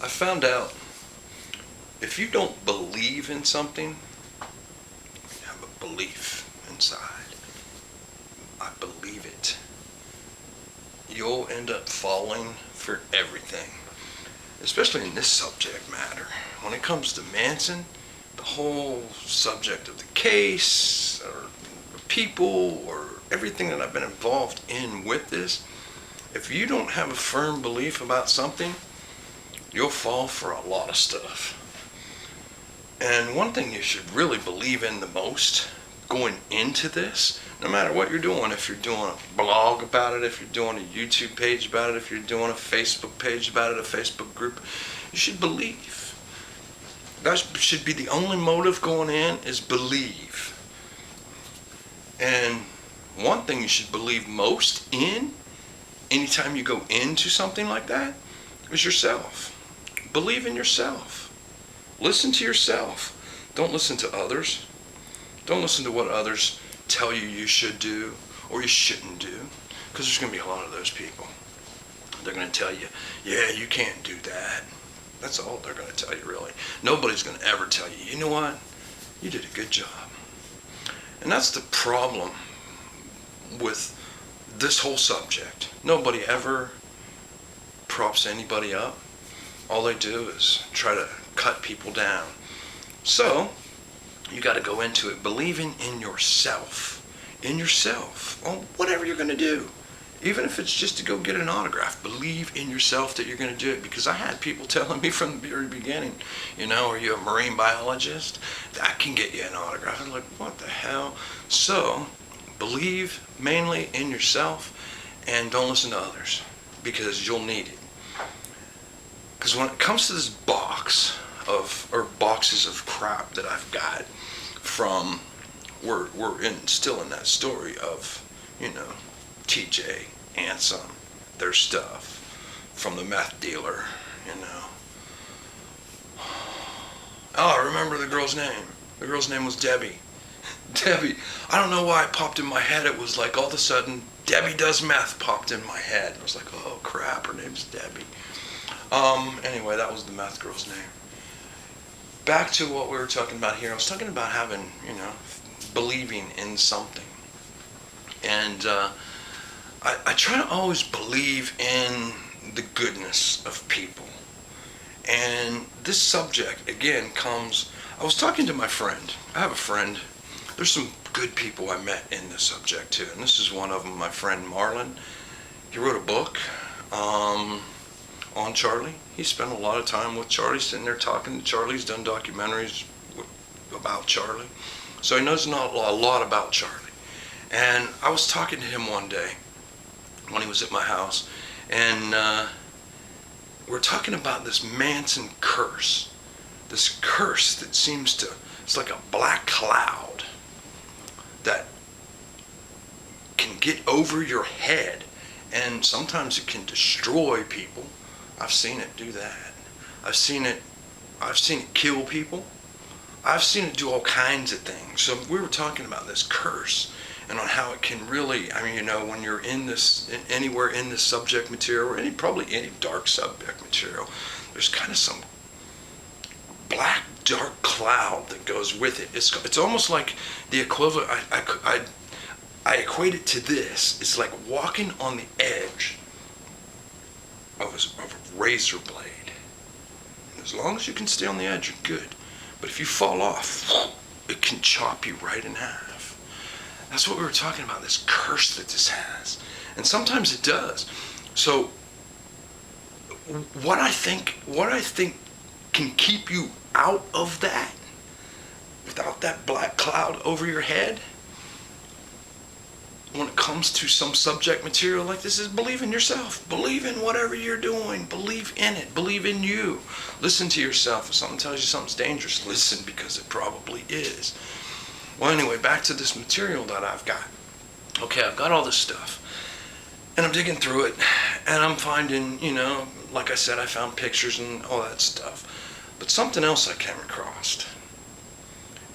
I found out if you don't believe in something, you have a belief inside. I believe it. You'll end up falling for everything, especially in this subject matter. When it comes to Manson, the whole subject of the case, or people, or everything that I've been involved in with this, if you don't have a firm belief about something, you'll fall for a lot of stuff. And one thing you should really believe in the most going into this, no matter what you're doing, if you're doing a blog about it, if you're doing a YouTube page about it, if you're doing a Facebook page about it, a Facebook group, you should believe. That should be the only motive going in, is believe. And one thing you should believe most in, anytime you go into something like that, is yourself. Believe in yourself. Listen to yourself. Don't listen to others. Don't listen to what others tell you you should do or you shouldn't do, because there's going to be a lot of those people. They're going to tell you, yeah, you can't do that. That's all they're going to tell you, really. Nobody's going to ever tell you, you know what, you did a good job. And that's the problem with this whole subject. Nobody ever props anybody up. All they do is try to cut people down. So you got to go into it believing in yourself, on whatever you're going to do. Even if it's just to go get an autograph, believe in yourself that you're going to do it. Because I had people telling me from the very beginning, are you a marine biologist? That can get you an autograph. I'm like, what the hell? So believe mainly in yourself and don't listen to others, because you'll need it. Because when it comes to this boxes of crap that I've got from, we're still in that story of, TJ, Anson, their stuff from the meth dealer, Oh, I remember the girl's name. The girl's name was Debbie. Debbie. I don't know why it popped in my head. It was like all of a sudden, Debbie does meth popped in my head. I was like, oh crap, her name's Debbie. Anyway, that was the meth girl's name. Back to what we were talking about here. I was talking about having, believing in something. And I try to always believe in the goodness of people. And this subject, again, I was talking to my friend. I have a friend. There's some good people I met in this subject, too. And this is one of them, my friend Marlin. He wrote a book on Charlie. He spent a lot of time with Charlie, sitting there talking to Charlie. He's done documentaries about Charlie. So he knows a lot about Charlie. And I was talking to him one day when he was at my house, and we're talking about this Manson curse. This curse that it's like a black cloud that can get over your head, and sometimes it can destroy people. I've seen it do that. I've seen it kill people. I've seen it do all kinds of things. So we were talking about this curse and on how it can really, when you're anywhere in this subject material, or probably any dark subject material, there's kind of some black dark cloud that goes with it. It's almost like the equivalent. I equate it to this. It's like walking on the edge of a razor blade. And as long as you can stay on the edge, you're good. But if you fall off, it can chop you right in half. That's what we were talking about, this curse that this has. And sometimes it does. So what I think can keep you out of that, without that black cloud over your head, when it comes to some subject material like this, is believe in yourself. Believe in whatever you're doing. Believe in it. Believe in you. Listen to yourself. If something tells you something's dangerous, listen, because it probably is. Well, anyway, back to this material that I've got. Okay, I've got all this stuff, and I'm digging through it, and I'm finding, like I said, I found pictures and all that stuff. But something else I came across,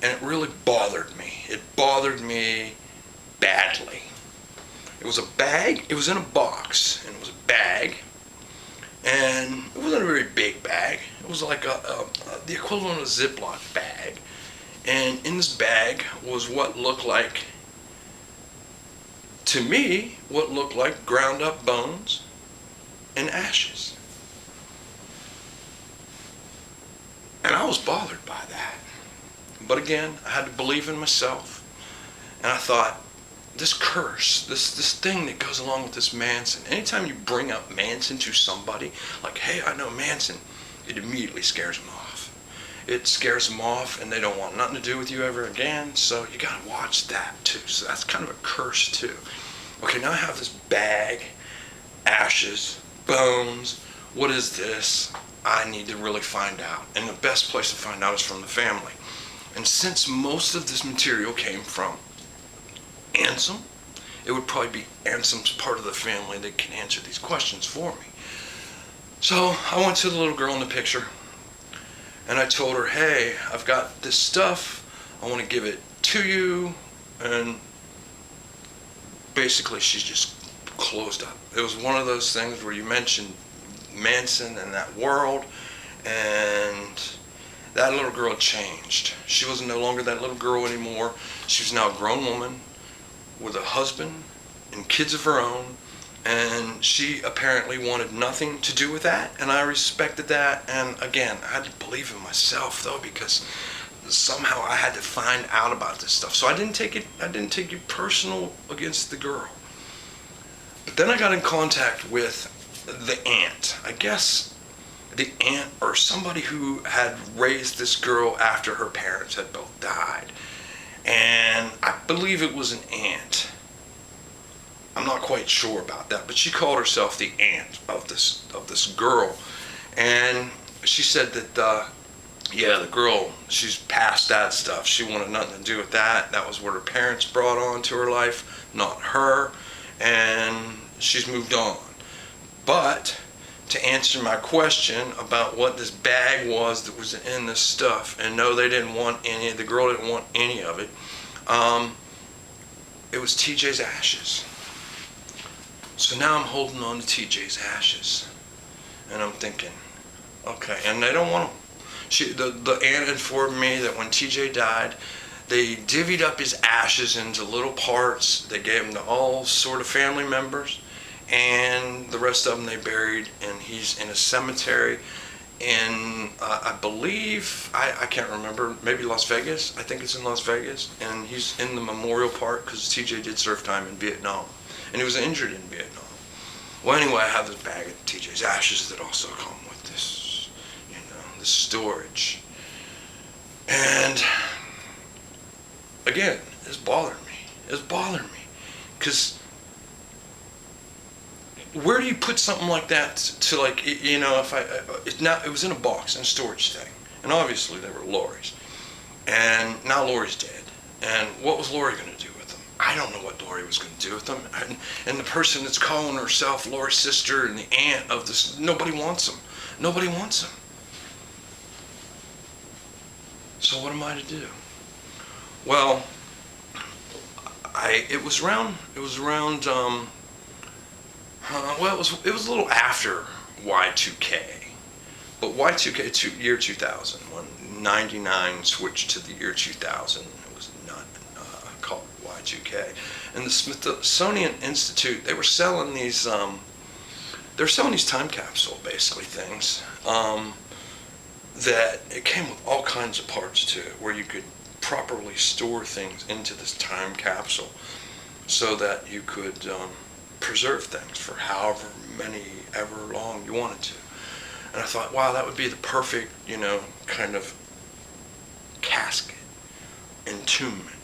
and it really bothered me. It bothered me badly. It was a bag. It was in a box, and it was a bag, And it wasn't a very big bag. It was like the equivalent of a Ziploc bag. And in this bag was what looked like, to me, what looked like ground up bones and ashes. And I was bothered by that. But again, I had to believe in myself. And I thought, this curse, this thing that goes along with this Manson, anytime you bring up Manson to somebody, like, hey, I know Manson, it immediately scares them off. It scares them off, and they don't want nothing to do with you ever again, so you gotta watch that too. So that's kind of a curse too. Okay, now I have this bag, ashes, bones, what is this? I need to really find out. And the best place to find out is from the family. And since most of this material came from Ansem, it would probably be Ansem's part of the family that can answer these questions for me. So I went to the little girl in the picture, and I told her, hey, I've got this stuff, I want to give it to you, and basically she's just closed up. It was one of those things where you mentioned Manson and that world, and that little girl changed. She was no longer that little girl anymore. She was now a grown woman with a husband and kids of her own, and she apparently wanted nothing to do with that, and I respected that. And again, I had to believe in myself though, because somehow I had to find out about this stuff. So I didn't take it personal against the girl. But then I got in contact with the aunt. I guess the aunt or somebody who had raised this girl after her parents had both died. And I believe it was an aunt. I'm not quite sure about that, but she called herself the aunt of this girl. And she said that yeah, the girl, she's past that stuff. She wanted nothing to do with that. That was what her parents brought on to her life, not her. And she's moved on. But to answer my question about what this bag was that was in this stuff, and no, they didn't want any, the girl didn't want any of it. It was TJ's ashes. So now I'm holding on to TJ's ashes, and I'm thinking, okay, and they don't want them. The aunt informed me that when TJ died, they divvied up his ashes into little parts. They gave them to all sort of family members, and the rest of them they buried, and he's in a cemetery in, I believe, I can't remember, maybe Las Vegas. I think it's in Las Vegas, and he's in the memorial park because TJ did serve time in Vietnam, and he was injured in Vietnam. Well, anyway, I have this bag of TJ's ashes that also come with this, you know, this storage. And again, it's bothering me. It's bothering me, because where do you put something like that to, like, you know, if it was in a box, in a storage thing, and obviously they were Lori's, and now Lori's dead, and what was Lori going to do with them? I don't know what Lori was going to do with them, and the person that's calling herself Lori's sister and the aunt of this, nobody wants them. Nobody wants them. So what am I to do? Well, it was around. Well, it was a little after Y2K, but Y2K, year 2000, when 99 switched to the year 2000, it was not called Y2K. And the Smithsonian Institute, they were selling these, time capsule basically things, that it came with all kinds of parts to it, where you could properly store things into this time capsule so that you could preserve things for however many ever long you wanted to. And I thought, wow, that would be the perfect, you know, kind of casket, entombment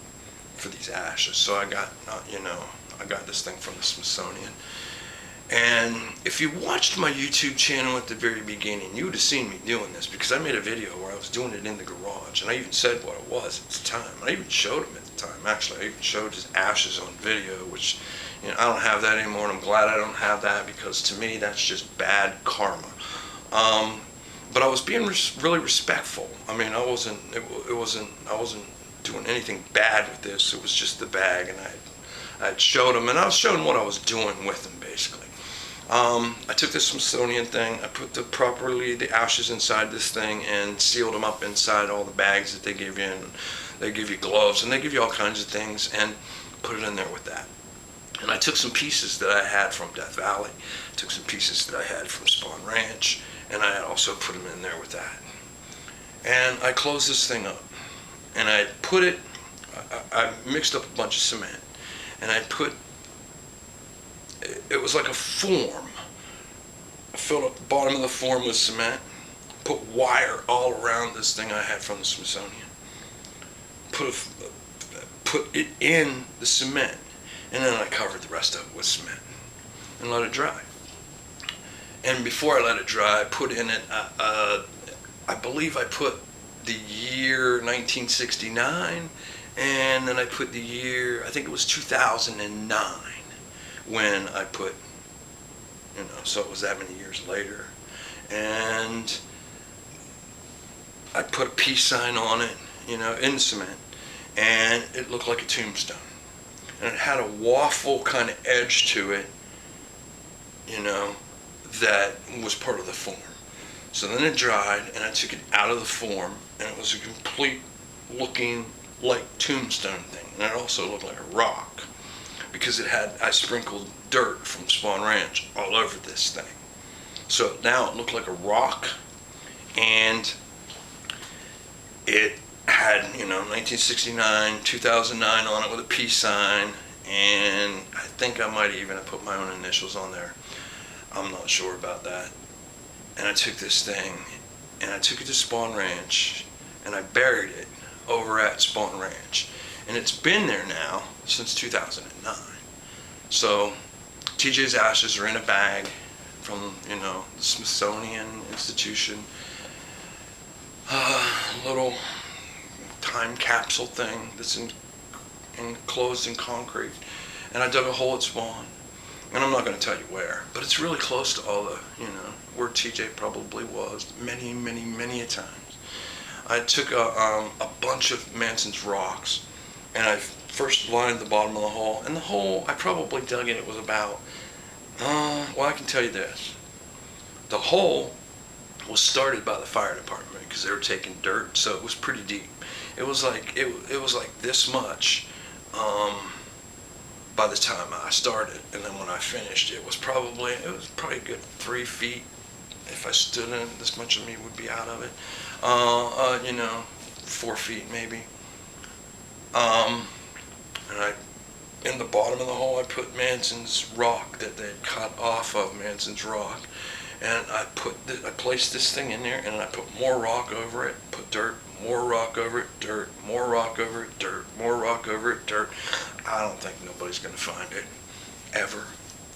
for these ashes. So I got, I got this thing from the Smithsonian. And if you watched my YouTube channel at the very beginning, you would have seen me doing this, because I made a video where I was doing it in the garage, and I even said what it was at the time. I even showed him at the time. Actually, I even showed his ashes on video, which, you know, I don't have that anymore, and I'm glad I don't have that, because to me that's just bad karma. But I was being really respectful. I mean, I wasn't doing anything bad with this. It was just the bag, and I showed him, and I was showing what I was doing with them, basically. I took the Smithsonian thing, I put the ashes inside this thing and sealed them up inside all the bags that they give you, and they give you gloves and they give you all kinds of things, and put it in there with that. And I took some pieces that I had from Death Valley, took some pieces that I had from Spahn Ranch, and I also put them in there with that. And I closed this thing up, and I put it, I mixed up a bunch of cement, and I put, it was like a form. I filled up the bottom of the form with cement, put wire all around this thing I had from the Smithsonian, put it in the cement, and then I covered the rest of it with cement and let it dry. And before I let it dry, I put in it, I believe I put the year 1969, and then I put the year, I think it was 2009, when I put, so it was that many years later. And I put a peace sign on it, in the cement, and it looked like a tombstone. And it had a waffle kind of edge to it, that was part of the form. So then it dried, and I took it out of the form, and it was a complete looking like tombstone thing. And it also looked like a rock, because I sprinkled dirt from Spahn Ranch all over this thing. So now it looked like a rock, and it had, 1969, 2009 on it with a peace sign, and I think I might even have put my own initials on there. I'm not sure about that. And I took this thing, and I took it to Spahn Ranch, and I buried it over at Spahn Ranch. And it's been there now since 2009. So TJ's ashes are in a bag from, the Smithsonian Institution. Little time capsule thing that's enclosed in concrete. And I dug a hole at Spahn. And I'm not going to tell you where, but it's really close to all the, where TJ probably was many, many, many a times. I took a bunch of Manson's rocks, and I first lined the bottom of the hole. And the hole, I probably dug it was about, I can tell you this. The hole was started by the fire department because they were taking dirt, so it was pretty deep. It was like it was like this much by the time I started, and then when I finished, it was probably a good 3 feet. If I stood in it, this much of me would be out of it. 4 feet maybe. And in the bottom of the hole, I put Manson's rock that they had cut off of Manson's rock. And I placed this thing in there, and I put more rock over it, put dirt, more rock over it, dirt, more rock over it, dirt, more rock over it, dirt. I don't think nobody's going to find it, ever.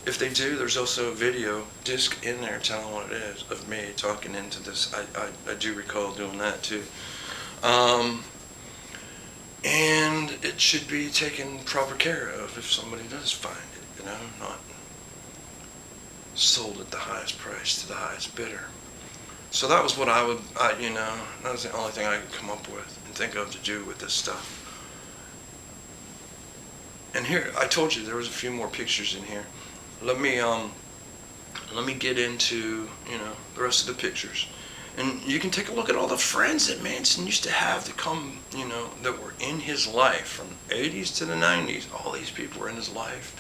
If they do, there's also a video disc in there telling what it is of me talking into this. I do recall doing that too. And it should be taken proper care of if somebody does find it, not sold at the highest price to the highest bidder. So that was what that was the only thing I could come up with and think of to do with this stuff. And here, I told you there was a few more pictures in here. Let me get into, the rest of the pictures. And you can take a look at all the friends that Manson used to have that come, that were in his life from the 80s to the 90s. All these people were in his life.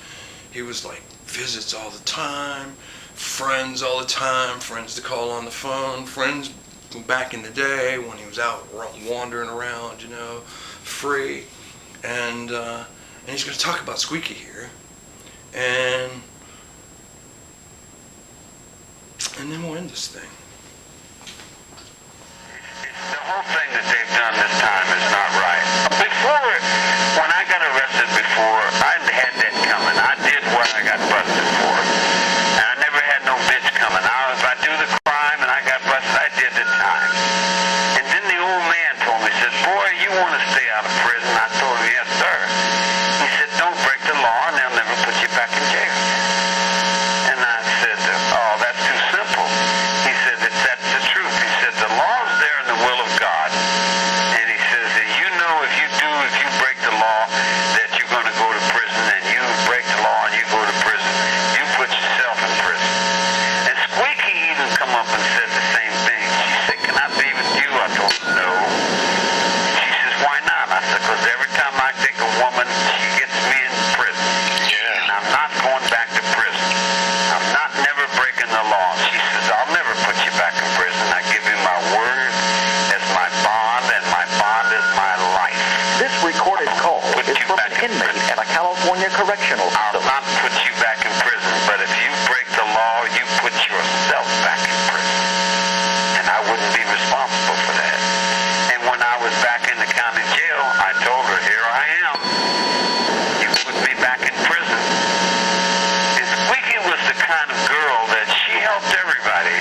He was like visits all the time, friends all the time, friends to call on the phone, friends back in the day when he was out wandering around, free. And he's going to talk about Squeaky here. And then we'll end this thing. The whole thing that they've done this time is not right. Before, when I got arrested before, I had that coming. I did what I got busted for. And I never had no bitch coming. If I do the crime and I got busted, I did the time. And then the old man told me, says, boy, you want to stay out of prison? I told him, yes, sir. He said, don't break the law and they'll never put you back in jail. And I said, oh, that's too simple. He said, the up and said the same thing. She said, can I be with you? I told her, no. She says, why not? I said, because every time I take a woman, she gets me in prison. Yeah. And I'm not going back to prison. I'm not never breaking the law. She says, I'll never put you back in prison. I give you my word as my bond, and my bond is my life. This recorded call is from an inmate at a California correctional I'll facility. not put you back in prison, but if you break the law, you put yourself back in prison. And I wouldn't be responsible for that. And when I was back in the county jail, I told her, here I am. You put me back in prison. And Squeaky was the kind of girl that she helped everybody.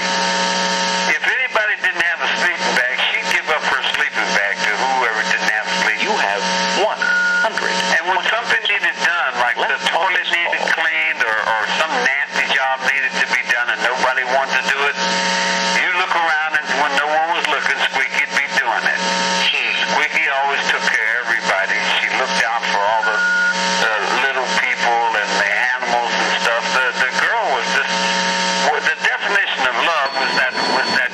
If anybody didn't have a sleeping bag, she'd give up her sleeping bag to whoever didn't have a sleeping You bag. have 100. And when something needed done, like the toilet needed cleaned or some nasty job needed to be done and nobody wanted to do it, you look around and when no one was looking, Squeaky'd be doing it. Squeaky always took care of everybody. She looked out for all the little people and the animals and stuff. The girl was just, well, the definition of love was that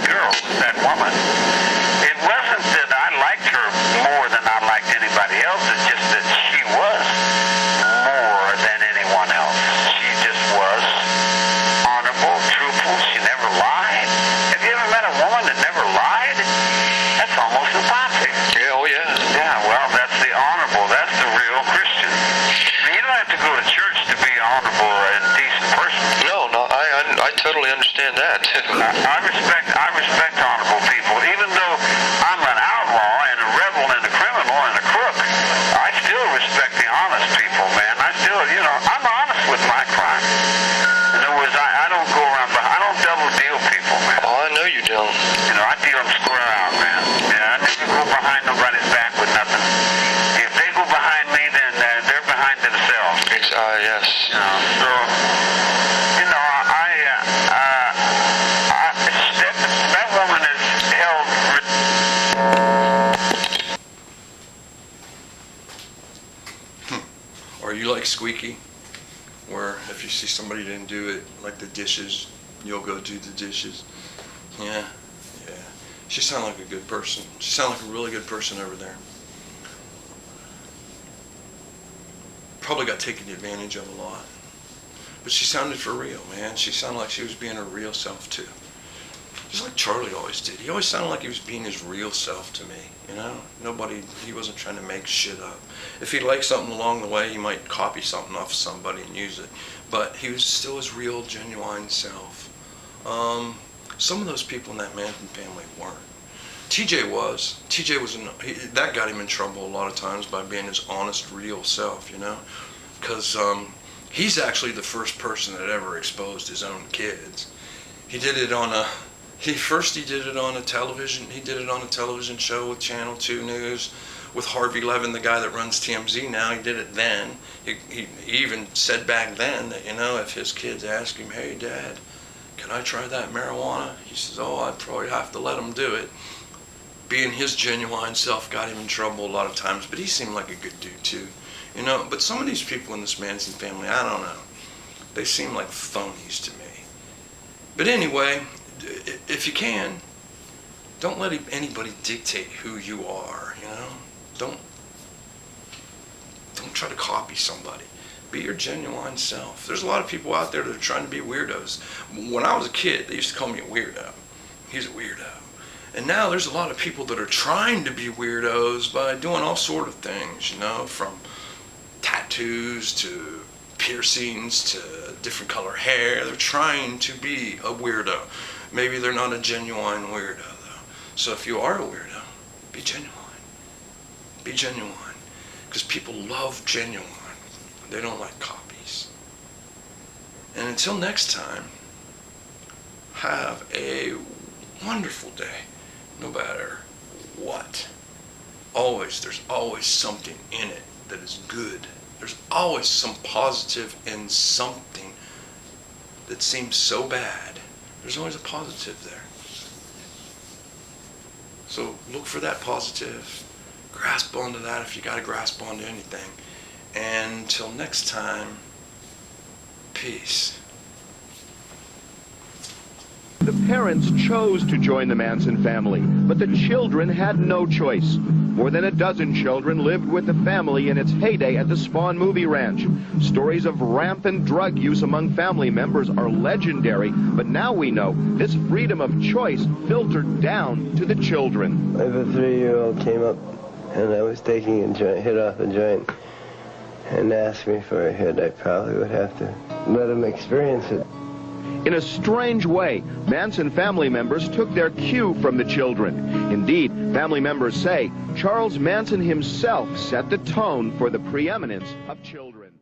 girl, was that woman. It wasn't that I liked her more than I liked anybody else. It's just that she was more than anyone else. She just was honorable, truthful. She never lied. Have you ever met a woman that never lied? That's almost impossible. Yeah, oh yeah. Yeah, well, that's the honorable. That's the real Christian. I mean, you don't have to go to church to be an honorable and decent person. No, I totally understand that. I respect honorable people. Even though I'm an outlaw and a rebel and a criminal and a crook, I still respect the honest people, man. I still, I'm honest with my crime. In other words, I don't go around, I don't double deal people, man. Oh, I know you don't. I deal them square out, man. Yeah, I never go behind nobody's back with nothing. If they go behind me, then they're behind themselves. Yes. So, that woman is held. Are you like Squeaky, where if you see somebody didn't do it, like the dishes, you'll go do the dishes? Yeah. She sounded like a good person. She sounded like a really good person over there. Probably got taken advantage of a lot. But she sounded for real, man. She sounded like she was being her real self too. Just like Charlie always did. He always sounded like he was being his real self to me, he wasn't trying to make shit up. If he liked something along the way, he might copy something off somebody and use it. But he was still his real, genuine self. Some of those people in that Manson family weren't. TJ was. That got him in trouble a lot of times by being his honest, real self, Because he's actually the first person that ever exposed his own kids. He did it on a television. He did it on a television show with Channel 2 News with Harvey Levin, the guy that runs TMZ now. He did it then. He even said back then that, if his kids ask him, hey, Dad, can I try that marijuana? He says, oh, I'd probably have to let him do it. Being his genuine self got him in trouble a lot of times, but he seemed like a good dude too. But some of these people in this Manson family, I don't know. They seem like phonies to me. But anyway, if you can, don't let anybody dictate who you are, Don't try to copy somebody. Be your genuine self. There's a lot of people out there that are trying to be weirdos. When I was a kid, they used to call me a weirdo. He's a weirdo. And now there's a lot of people that are trying to be weirdos by doing all sort of things, from tattoos to piercings to different color hair. They're trying to be a weirdo. Maybe they're not a genuine weirdo, though. So if you are a weirdo, be genuine. Be genuine. Because people love genuine. They don't like copies. And until next time, have a wonderful day, no matter what. There's always something in it that is good. There's always some positive in something that seems so bad. There's always a positive there. So look for that positive. Grasp onto that if you got to grasp onto anything. And until next time, peace. The parents chose to join the Manson family, but the children had no choice. More than a dozen children lived with the family in its heyday at the Spahn Ranch. Stories of rampant drug use among family members are legendary, but now we know this freedom of choice filtered down to the children. If a 3-year-old came up and I was taking a joint, hit off a joint, and asked me for a hit, I probably would have to let him experience it. In a strange way, Manson family members took their cue from the children. Indeed, family members say Charles Manson himself set the tone for the preeminence of children.